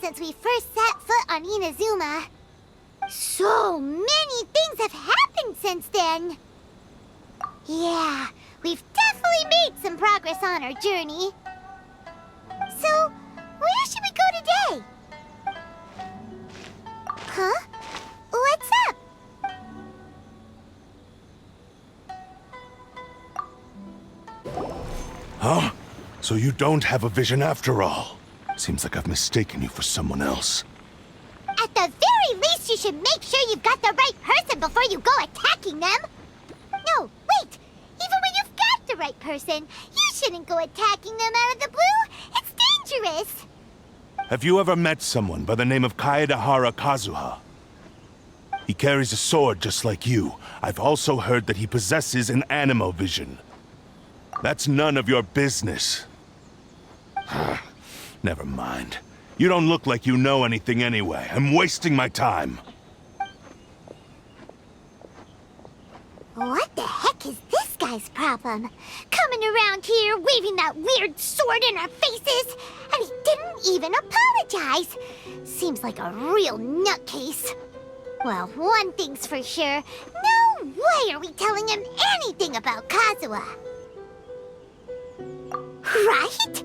since we first set foot on Inazuma. So many things have happened since then. Yeah, we've definitely made some progress on our journey. So, where should we go today? Huh? What's up? Huh? So you don't have a vision after all? Seems like I've mistaken you for someone else. At the very least, you should make sure you've got the right person before you go attacking them. No, wait! Even when you've got the right person, you shouldn't go attacking them out of the blue. It's dangerous. Have you ever met someone by the name of Kaedahara Kazuha? He carries a sword just like you. I've also heard that he possesses an animo vision. That's none of your business. Never mind. You don't look like you know anything anyway. I'm wasting my time. What the heck is this guy's problem? Coming around here, waving that weird sword in our faces, and he didn't even apologize. Seems like a real nutcase. Well, one thing's for sure. No way are we telling him anything about Kazuha. Right?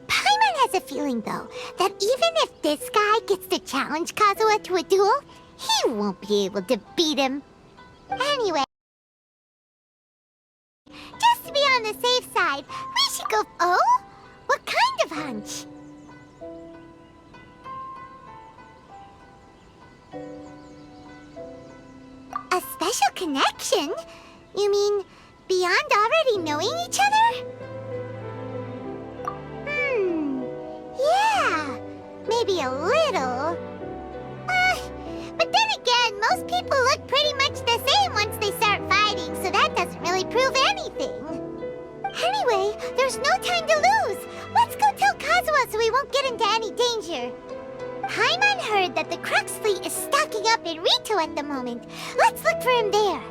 Paimon has a feeling, though, that even if this guy gets to challenge Kazuha to a duel, he won't be able to beat him. Anyway, just to be on the safe side, we should go... Oh? What kind of hunch? A special connection? You mean beyond already knowing each other? Yeah, maybe a little. But then again, most people look pretty much the same once they start fighting, so that doesn't really prove anything. Anyway, there's no time to lose. Let's go tell Kazuha so we won't get into any danger. Paimon heard that the Crux fleet is stocking up in Rito at the moment. Let's look for him there.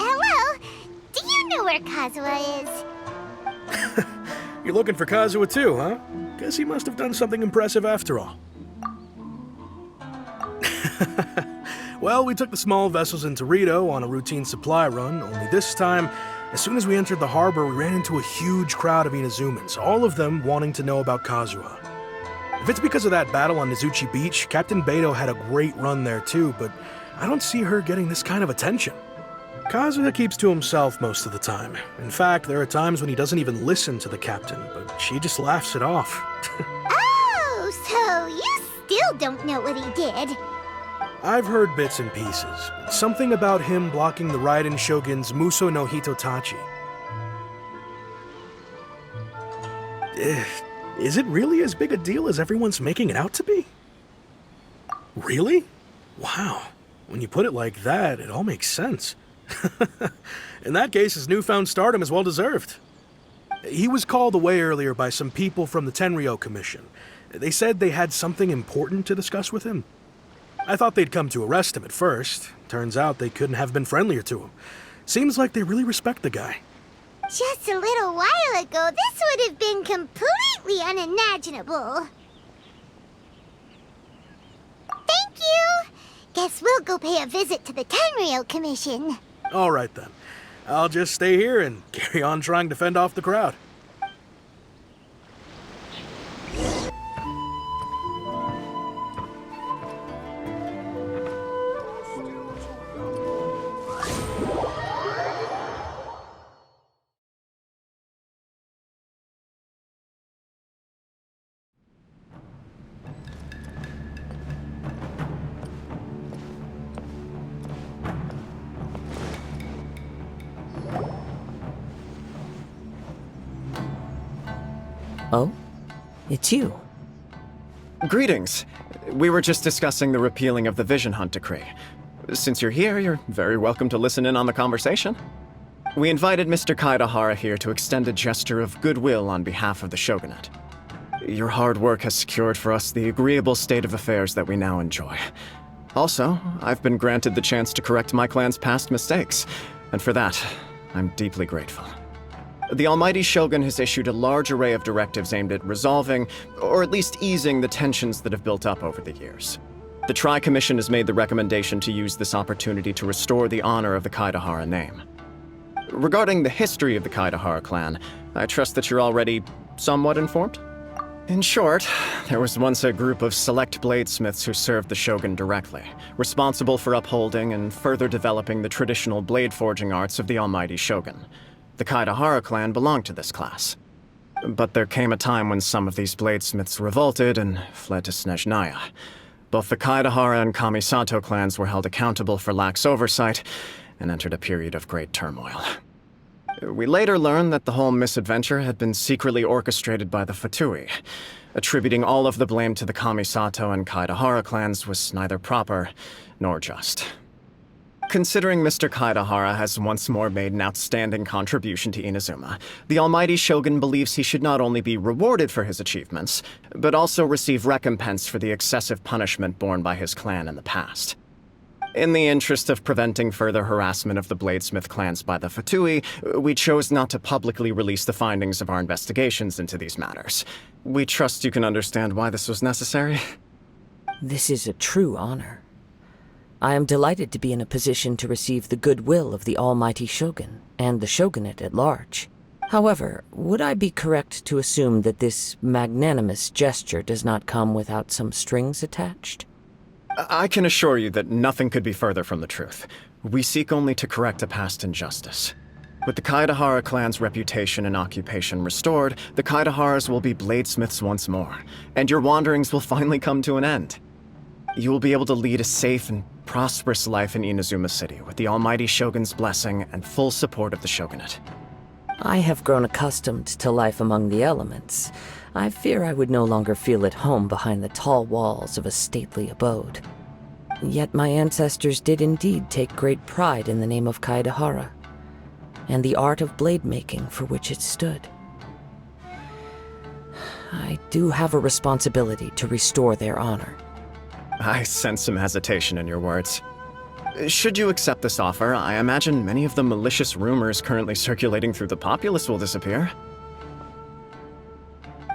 Hello? Do you know where Kazuha is? You're looking for Kazuha too, huh? Guess he must have done something impressive after all. Well, we took the small vessels into Rito on a routine supply run, only this time, as soon as we entered the harbor, we ran into a huge crowd of Inazumans, all of them wanting to know about Kazuha. If it's because of that battle on Nizuchi Beach, Captain Beto had a great run there too, but I don't see her getting this kind of attention. Kazuha keeps to himself most of the time. In fact, there are times when he doesn't even listen to the captain, but she just laughs it off. Oh, so you still don't know what he did? I've heard bits and pieces. Something about him blocking the Raiden Shogun's Muso no Hitotachi. Is it really as big a deal as everyone's making it out to be? Really? Wow. When you put it like that, it all makes sense. In that case, his newfound stardom is well deserved. He was called away earlier by some people from the Tenryou Commission. They said they had something important to discuss with him. I thought they'd come to arrest him at first. Turns out they couldn't have been friendlier to him. Seems like they really respect the guy. Just a little while ago, this would have been completely unimaginable. Thank you! Guess we'll go pay a visit to the Tenryou Commission. All right then. I'll just stay here and carry on trying to fend off the crowd. Oh? It's you. Greetings. We were just discussing the repealing of the Vision Hunt decree. Since you're here, you're very welcome to listen in on the conversation. We invited Mr. Kaedahara here to extend a gesture of goodwill on behalf of the Shogunate. Your hard work has secured for us the agreeable state of affairs that we now enjoy. Also, I've been granted the chance to correct my clan's past mistakes, and for that, I'm deeply grateful. The Almighty Shogun has issued a large array of directives aimed at resolving, or at least easing, the tensions that have built up over the years. The Tri-Commission has made the recommendation to use this opportunity to restore the honor of the Kaedahara name. Regarding the history of the Kaedahara clan, I trust that you're already somewhat informed? In short, there was once a group of select bladesmiths who served the Shogun directly, responsible for upholding and further developing the traditional blade forging arts of the Almighty Shogun. The Kaedahara clan belonged to this class. But there came a time when some of these bladesmiths revolted and fled to Snezhnaya. Both the Kaedahara and Kamisato clans were held accountable for lax oversight and entered a period of great turmoil. We later learned that the whole misadventure had been secretly orchestrated by the Fatui. Attributing all of the blame to the Kamisato and Kaedahara clans was neither proper nor just. Considering Mr. Kaedahara has once more made an outstanding contribution to Inazuma, the Almighty Shogun believes he should not only be rewarded for his achievements, but also receive recompense for the excessive punishment borne by his clan in the past. In the interest of preventing further harassment of the Bladesmith clans by the Fatui, we chose not to publicly release the findings of our investigations into these matters. We trust you can understand why this was necessary. This is a true honor. I am delighted to be in a position to receive the goodwill of the Almighty Shogun and the Shogunate at large. However, would I be correct to assume that this magnanimous gesture does not come without some strings attached? I can assure you that nothing could be further from the truth. We seek only to correct a past injustice. With the Kaedahara clan's reputation and occupation restored, the Kaedaharas will be bladesmiths once more, and your wanderings will finally come to an end. You will be able to lead a safe and prosperous life in Inazuma City with the Almighty Shogun's blessing and full support of the Shogunate. I have grown accustomed to life among the elements. I fear I would no longer feel at home behind the tall walls of a stately abode. Yet my ancestors did indeed take great pride in the name of Kaedahara, and the art of blade making for which it stood. I do have a responsibility to restore their honor. I sense some hesitation in your words. Should you accept this offer, I imagine many of the malicious rumors currently circulating through the populace will disappear.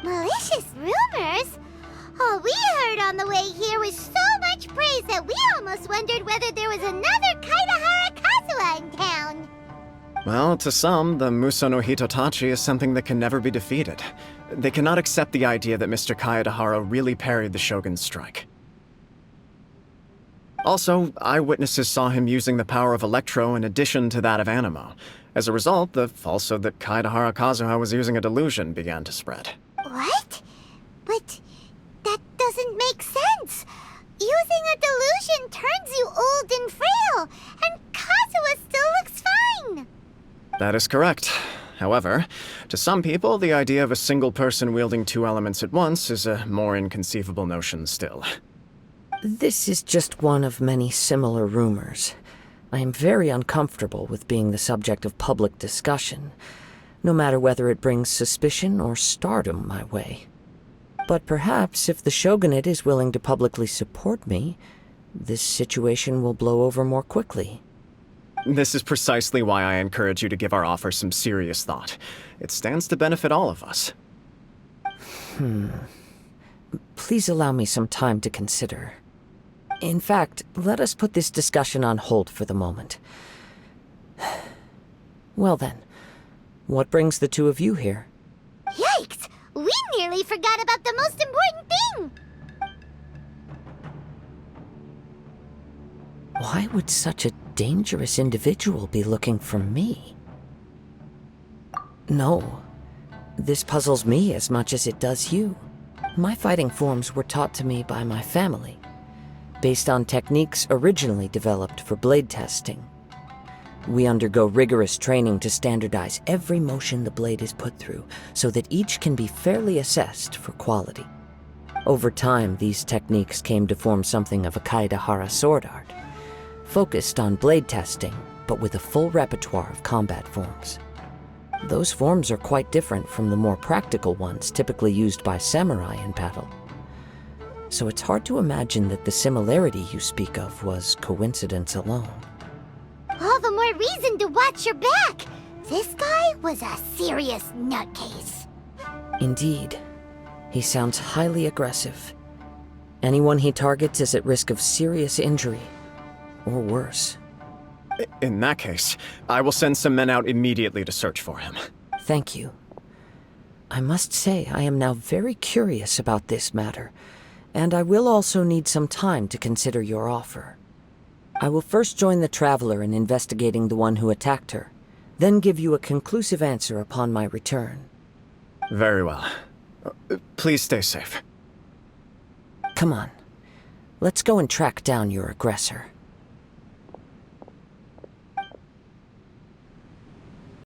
Malicious rumors? All we heard on the way here was so much praise that we almost wondered whether there was another Kaedahara Kazuha in town. Well, to some, the Muso no Hitotachi is something that can never be defeated. They cannot accept the idea that Mr. Kaedahara really parried the Shogun's strike. Also, eyewitnesses saw him using the power of Electro in addition to that of Animo. As a result, the falsehood that Kaedahara Kazuha was using a delusion began to spread. What? But that doesn't make sense. Using a delusion turns you old and frail, and Kazuha still looks fine. That is correct. However, to some people, the idea of a single person wielding two elements at once is a more inconceivable notion still. This is just one of many similar rumors. I am very uncomfortable with being the subject of public discussion, no matter whether it brings suspicion or stardom my way. But perhaps if the Shogunate is willing to publicly support me, this situation will blow over more quickly. This is precisely why I encourage you to give our offer some serious thought. It stands to benefit all of us. Please allow me some time to consider. In fact, let us put this discussion on hold for the moment. Well then, what brings the two of you here? Yikes! We nearly forgot about the most important thing! Why would such a dangerous individual be looking for me? No, this puzzles me as much as it does you. My fighting forms were taught to me by my family, based on techniques originally developed for blade testing. We undergo rigorous training to standardize every motion the blade is put through, so that each can be fairly assessed for quality. Over time, these techniques came to form something of a Kaedahara sword art, focused on blade testing, but with a full repertoire of combat forms. Those forms are quite different from the more practical ones typically used by samurai in battle. So it's hard to imagine that the similarity you speak of was coincidence alone. All the more reason to watch your back. This guy was a serious nutcase. Indeed. He sounds highly aggressive. Anyone he targets is at risk of serious injury, or worse. In that case, I will send some men out immediately to search for him. Thank you. I must say I am now very curious about this matter, and I will also need some time to consider your offer. I will first join the Traveler in investigating the one who attacked her, then give you a conclusive answer upon my return. Very well. Please stay safe. Come on. Let's go and track down your aggressor.